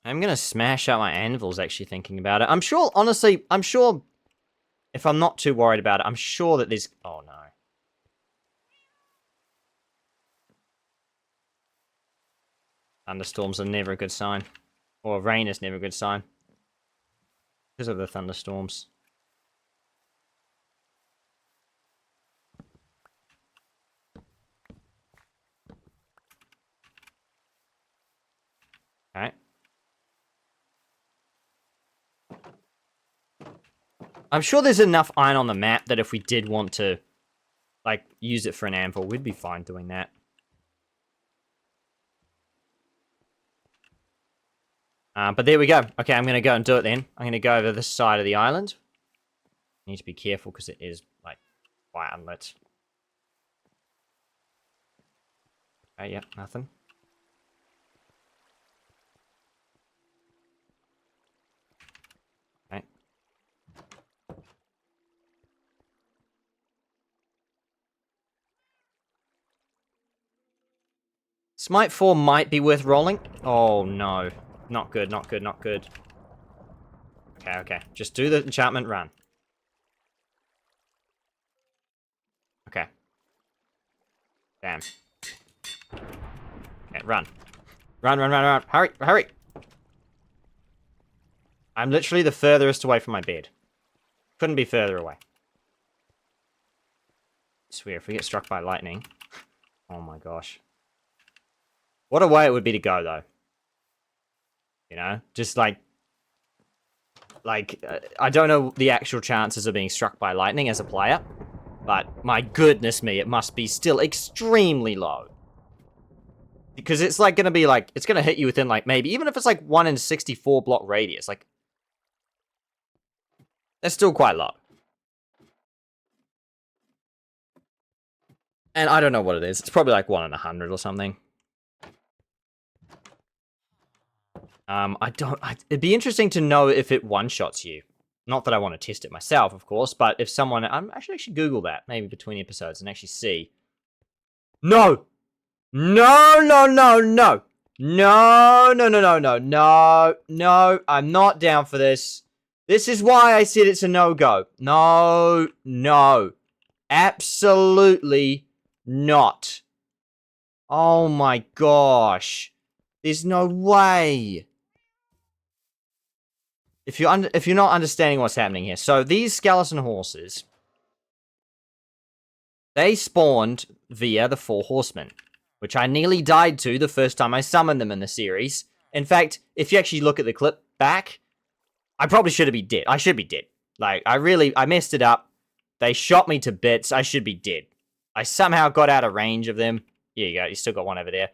I'm going to smash out my anvils, actually, thinking about it. I'm sure, honestly, if I'm not too worried about it, I'm sure that there's... Oh, no. Thunderstorms are never a good sign. Or rain is never a good sign. Because of the thunderstorms. Okay. I'm sure there's enough iron on the map that if we did want to, like, use it for an anvil, we'd be fine doing that. But there we go. Okay, I'm going to go and do it then. I'm going to go over this side of the island. Need to be careful because it is, like, quite unlit. Okay, yeah, nothing. Okay. Smite 4 might be worth rolling. Oh, no. Not good, not good, not good. Okay, okay. Just do the enchantment, run. Okay. Damn. Okay, run. Run, run, run, run. Hurry, hurry. I'm literally the furthest away from my bed. Couldn't be further away. I swear, if we get struck by lightning... Oh my gosh. What a way it would be to go, though. You know? Just like, I don't know the actual chances of being struck by lightning as a player, but my goodness me, it must be still extremely low. Because it's like gonna be like, it's gonna hit you within like maybe, even if it's like 1 in 64 block radius, like, that's still quite low. And I don't know what it is. It's probably like 1 in 100 or something. It'd be interesting to know if it one-shots you. Not that I want to test it myself, of course, but if someone... I should actually Google that, maybe between episodes, and actually see. No! No, no, no, no! No, no, no, no, no, no, no, I'm not down for this. This is why I said it's a no-go. No, no. Absolutely not. Oh my gosh. There's no way. If you're not understanding what's happening here. So these skeleton horses, they spawned via the 4 horsemen, which I nearly died to the first time I summoned them in the series. In fact, if you actually look at the clip back, I probably should be dead. I should be dead. Like, I messed it up. They shot me to bits. I should be dead. I somehow got out of range of them. Here you go. You still got one over there.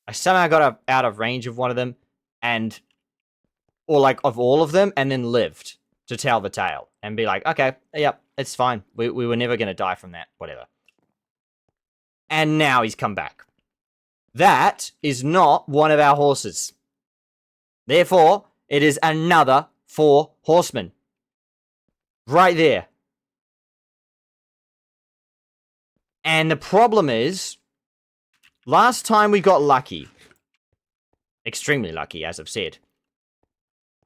I somehow got out of range of one of them, or like of all of them, and then lived to tell the tale and be like, okay, yep, it's fine. We were never going to die from that, whatever. And now he's come back. That is not one of our horses. Therefore, it is another 4 horsemen. Right there. And the problem is, last time we got lucky. Extremely lucky, as I've said.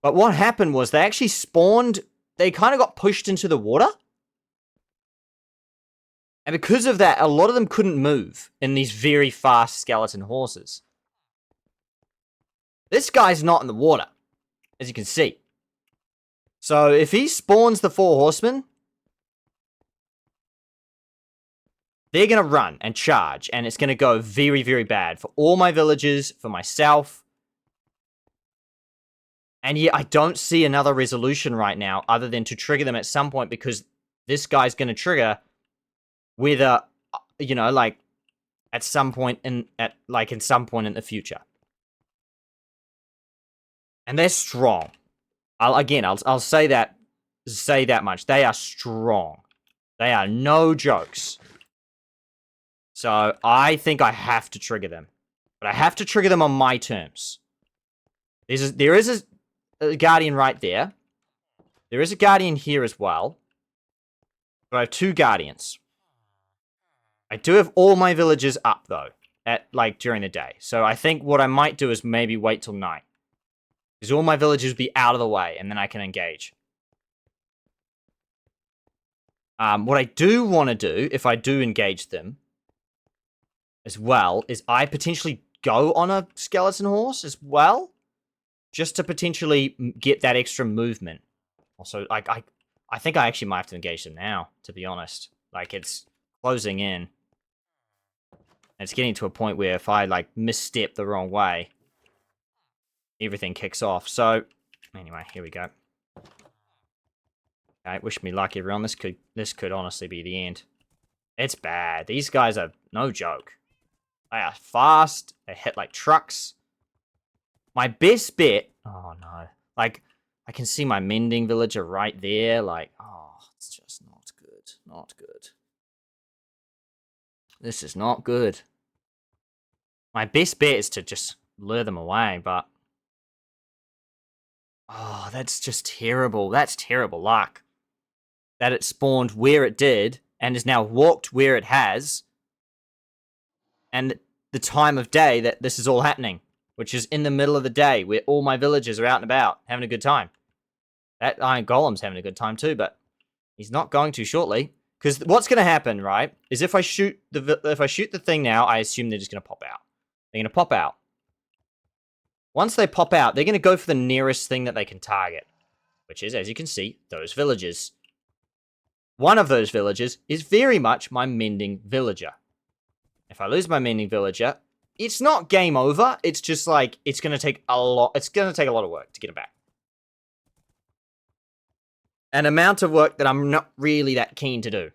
But what happened was they actually spawned, they kind of got pushed into the water. And because of that, a lot of them couldn't move in these very fast skeleton horses. This guy's not in the water, as you can see. So if he spawns the 4 horsemen, they're going to run and charge, and it's going to go very, very bad for all my villagers, for myself. And yeah, I don't see another resolution right now other than to trigger them at some point, because this guy's going to trigger whether, you know, like at some point in some point in the future. And they're strong. I'll say that much. They are strong. They are no jokes. So I think I have to trigger them, but I have to trigger them on my terms. There is a guardian right there. There is a guardian here as well. But I have 2 guardians. I do have all my villagers up though, during the day. So I think what I might do is maybe wait till night, because all my villagers will be out of the way, and then I can engage. What I do want to do, if I do engage them as well, is I potentially go on a skeleton horse as well, just to potentially get that extra movement. Also, I think I actually might have to engage them now, to be honest. Like, it's closing in. It's getting to a point where if I, like, misstep the wrong way, everything kicks off. So, anyway, here we go. Okay, wish me luck, everyone. This could honestly be the end. It's bad. These guys are no joke. They are fast. They hit like trucks. My best bet... Oh, no. Like, I can see my mending villager right there. Like, oh, it's just not good. Not good. This is not good. My best bet is to just lure them away, but... Oh, that's just terrible. That's terrible luck. That it spawned where it did, and has now walked where it has, and the time of day that this is all happening, which is in the middle of the day, where all my villagers are out and about, having a good time. That Iron Golem's having a good time too, but he's not going to shortly. Because what's going to happen, right, is if I shoot the thing now, I assume they're just going to pop out. They're going to pop out. Once they pop out, they're going to go for the nearest thing that they can target, which is, as you can see, those villagers. One of those villagers is very much my mending villager. If I lose my mending villager, it's not game over. It's just like, it's going to take a lot. It's going to take a lot of work to get him back. An amount of work that I'm not really that keen to do.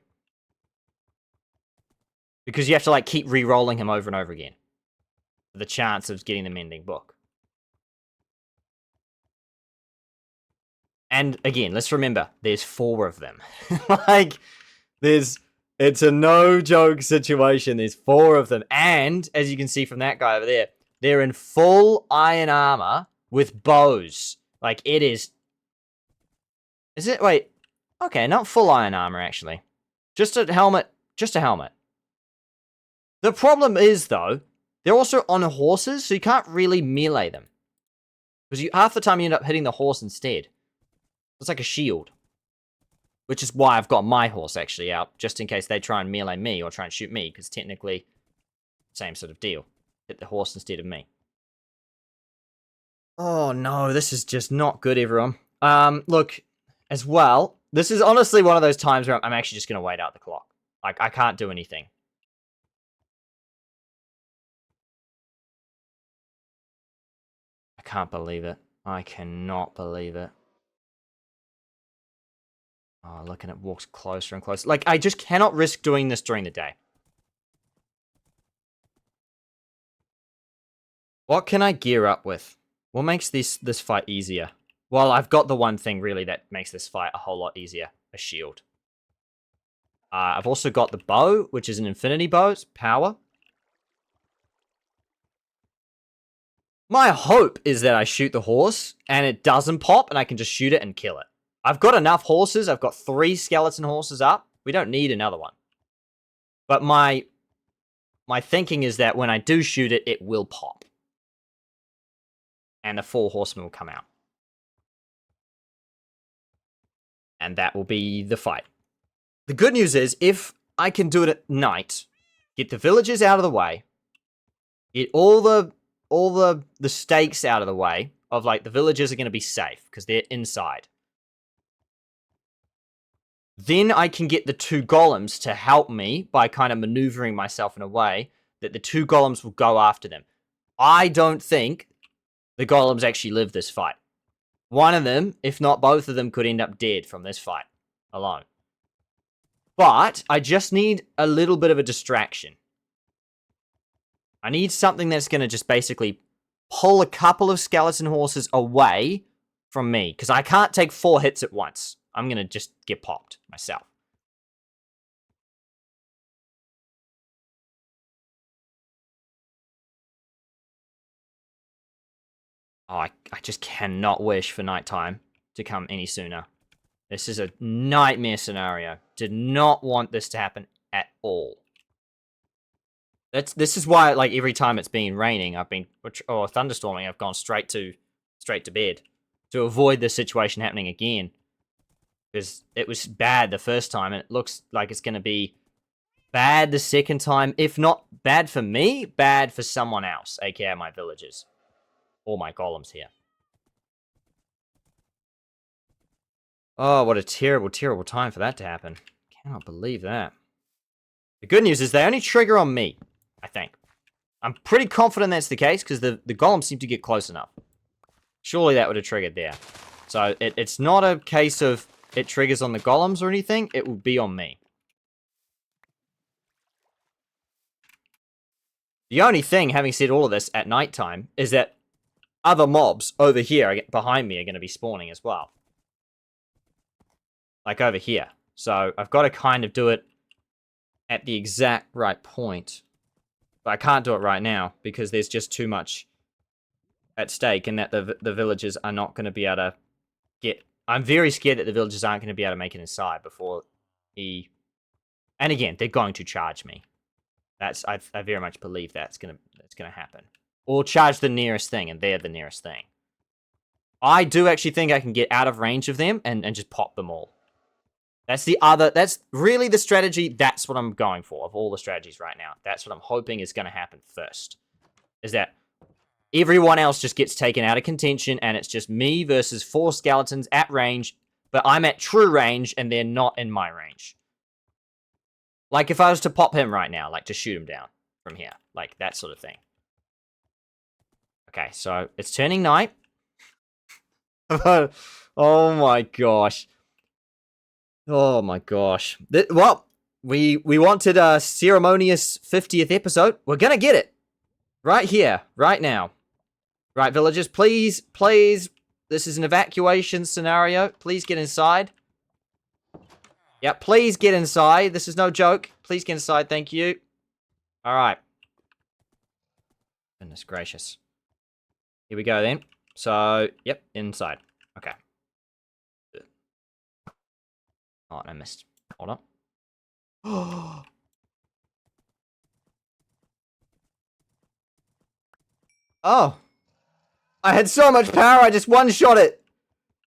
Because you have to like keep re-rolling him over and over again. For the chance of getting the mending book. And again, let's remember, there's 4 of them. Like, it's a no-joke situation. There's 4 of them. And, as you can see from that guy over there, they're in full iron armor with bows. Like, it is... Is it? Wait. Okay, not full iron armor, actually. Just a helmet. Just a helmet. The problem is, though, they're also on horses, so you can't really melee them. Because half the time you end up hitting the horse instead. It's like a shield. Which is why I've got my horse actually out, just in case they try and melee me or try and shoot me, because technically, same sort of deal. Hit the horse instead of me. Oh no, this is just not good, everyone. Look, as well, this is honestly one of those times where I'm actually just going to wait out the clock. Like, I can't do anything. I can't believe it. I cannot believe it. Oh, look, and it walks closer and closer. Like, I just cannot risk doing this during the day. What can I gear up with? What makes this fight easier? Well, I've got the one thing, really, that makes this fight a whole lot easier. A shield. I've also got the bow, which is an infinity bow. It's power. My hope is that I shoot the horse, and it doesn't pop, and I can just shoot it and kill it. I've got enough horses. I've got 3 skeleton horses up. We don't need another one. But my thinking is that when I do shoot it, it will pop. And the 4 horsemen will come out. And that will be the fight. The good news is, if I can do it at night, get the villagers out of the way, get all the stakes out of the way, of like, the villagers are going to be safe, because they're inside. Then I can get the 2 golems to help me by kind of maneuvering myself in a way that the 2 golems will go after them. I don't think the golems actually live this fight. One of them, if not both of them, could end up dead from this fight alone. But I just need a little bit of a distraction. I need something that's going to just basically pull a couple of skeleton horses away from me, because I can't take 4 hits at once. I'm going to just get popped myself. Oh, I just cannot wish for nighttime to come any sooner. This is a nightmare scenario. Did not want this to happen at all. This is why, like, every time it's been raining, or thunderstorming, I've gone straight to bed to avoid this situation happening again. Because it was bad the first time, and it looks like it's going to be bad the second time. If not bad for me, bad for someone else, aka my villagers. Or my golems here. Oh, what a terrible, terrible time for that to happen. Cannot believe that. The good news is they only trigger on me, I think. I'm pretty confident that's the case, because the golems seem to get close enough. Surely that would have triggered there. So it's not a case of it triggers on the golems or anything. It will be on me. The only thing, having said all of this at nighttime, is that other mobs over here behind me are going to be spawning as well. Like over here. So I've got to kind of do it at the exact right point. But I can't do it right now because there's just too much at stake, and that the villagers are not going to be able to get... I'm very scared that the villagers aren't going to be able to make it inside before he... And again, they're going to charge me. I very much believe that's going to happen. Or charge the nearest thing, and they're the nearest thing. I do actually think I can get out of range of them and just pop them all. That's really the strategy. That's what I'm going for of all the strategies right now. That's what I'm hoping is going to happen first. Is that everyone else just gets taken out of contention, and it's just me versus 4 skeletons at range, but I'm at true range, and they're not in my range. Like if I was to pop him right now, like to shoot him down from here, like that sort of thing. Okay, so it's turning night. Oh my gosh. Oh my gosh. Well, we wanted a ceremonious 50th episode. We're gonna get it. Right here, right now. Right, villagers, please, please. This is an evacuation scenario. Please get inside. Yeah, please get inside. This is no joke. Please get inside, thank you. Alright. Goodness gracious. Here we go then. So, yep, inside. Okay. Oh, I missed. Hold on. Oh. I had so much power, I just one-shot it.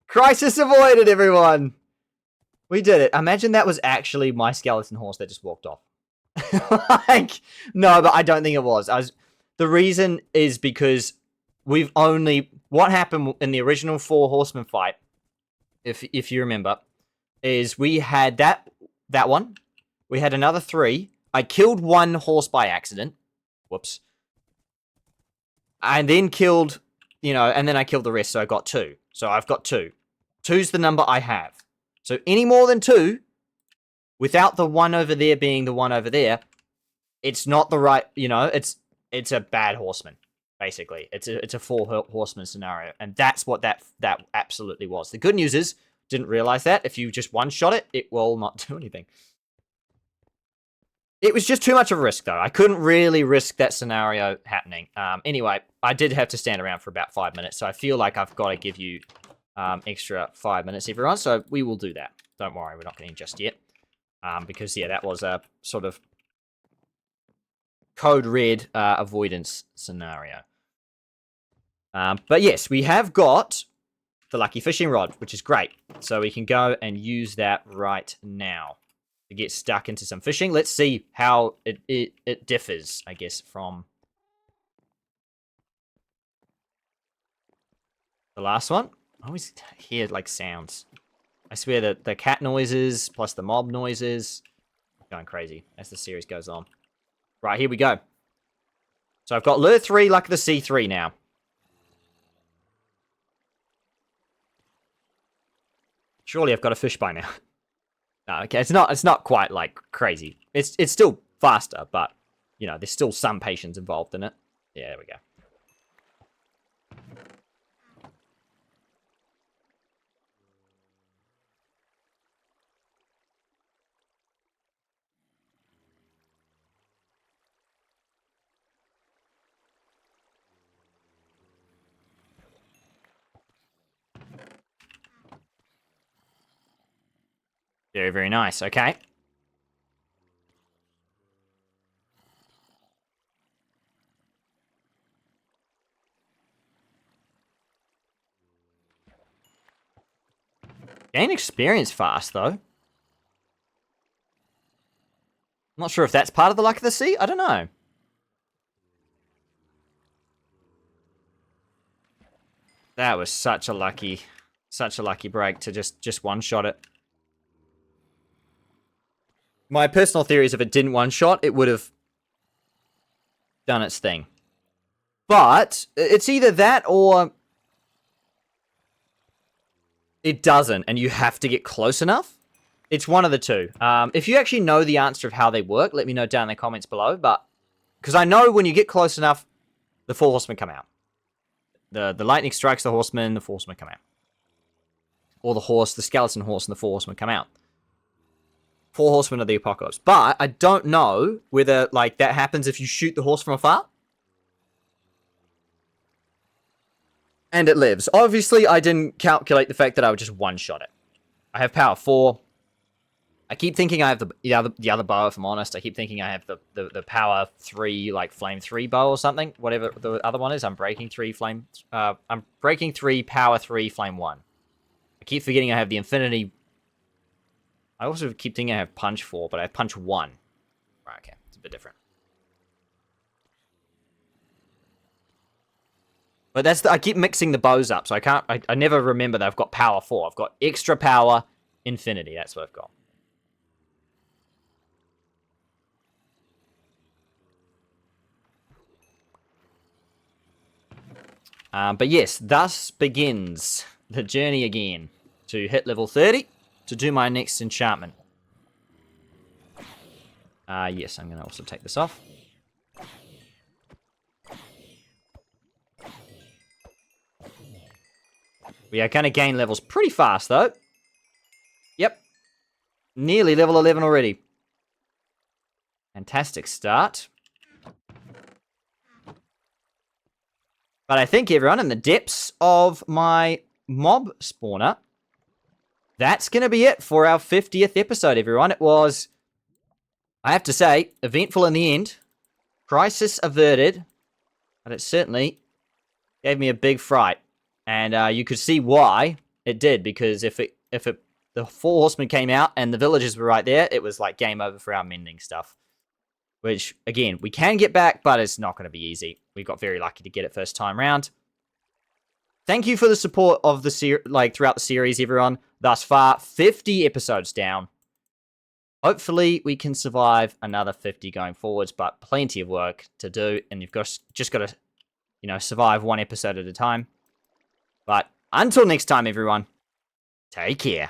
Crisis avoided, everyone. We did it. Imagine that was actually my skeleton horse that just walked off. Like, no, but I don't think it was. The reason is because we've only... What happened in the original 4 horsemen fight, if you remember, is we had that one. We had another 3. I killed 1 horse by accident. Whoops. And then killed, and then I killed the rest, so I got 2. So I've got 2. 2's the number I have. So any more than 2, without the one over there being the one over there, it's not the right, it's a bad horseman, basically. It's a 4 horseman scenario, and that's what that absolutely was. The good news is, didn't realize that. If you just one-shot it, it will not do anything. It was just too much of a risk, though. I couldn't really risk that scenario happening. Anyway, I did have to stand around for about 5 minutes, so I feel like I've got to give you extra 5 minutes, everyone. So we will do that. Don't worry, we're not getting just yet. Because, yeah, that was a sort of code red avoidance scenario. But, yes, we have got the lucky fishing rod, which is great. So we can go and use that right now to get stuck into some fishing. Let's see how it differs, I guess, from the last one. I always hear, like, sounds. I swear that the cat noises plus the mob noises. Going crazy as the series goes on. Right, here we go. So I've got Lure 3, Luck of the Sea 3 now. Surely I've got a fish by now. No, okay, it's not quite, like, crazy. It's still faster, but, there's still some patience involved in it. Yeah, there we go. Very, very nice. Okay. Gain experience fast, though. I'm not sure if that's part of the Luck of the Sea. I don't know. That was such a lucky break to just one-shot it. My personal theory is if it didn't one-shot, it would have done its thing. But it's either that or it doesn't, and you have to get close enough. It's one of the two. If you actually know the answer of how they work, let me know down in the comments below. But because I know when you get close enough, the 4 horsemen come out. The lightning strikes the horseman, the 4 horsemen come out. Or the skeleton horse, and the 4 horsemen come out. 4 horsemen of the apocalypse. But I don't know whether like that happens if you shoot the horse from afar. And it lives. Obviously, I didn't calculate the fact that I would just one-shot it. I have power 4. I keep thinking I have the other bow, if I'm honest. I keep thinking I have the power 3, like flame 3 bow or something. Whatever the other one is. I'm breaking 3 power 3 flame 1. I keep forgetting I have the infinity. I also keep thinking I have punch 4, but I have punch 1. Right, okay. It's a bit different. But I keep mixing the bows up, so I never remember that I've got power 4. I've got extra power, infinity. That's what I've got. But yes, thus begins the journey again to hit level 30 to do my next enchantment. Yes, I'm going to also take this off. We are going to gain levels pretty fast, though. Yep. Nearly level 11 already. Fantastic start. But I think, everyone, in the depths of my mob spawner, that's going to be it for our 50th episode, everyone. It was, I have to say, eventful in the end. Crisis averted. But it certainly gave me a big fright. And you could see why it did. Because if the 4 horsemen came out and the villagers were right there, it was like game over for our mending stuff. Which, again, we can get back, but it's not going to be easy. We got very lucky to get it first time round. Thank you for the support of the throughout the series, everyone. Thus far, 50 episodes down. Hopefully, we can survive another 50 going forwards, but plenty of work to do, and you've just got to, survive one episode at a time. But until next time, everyone, take care.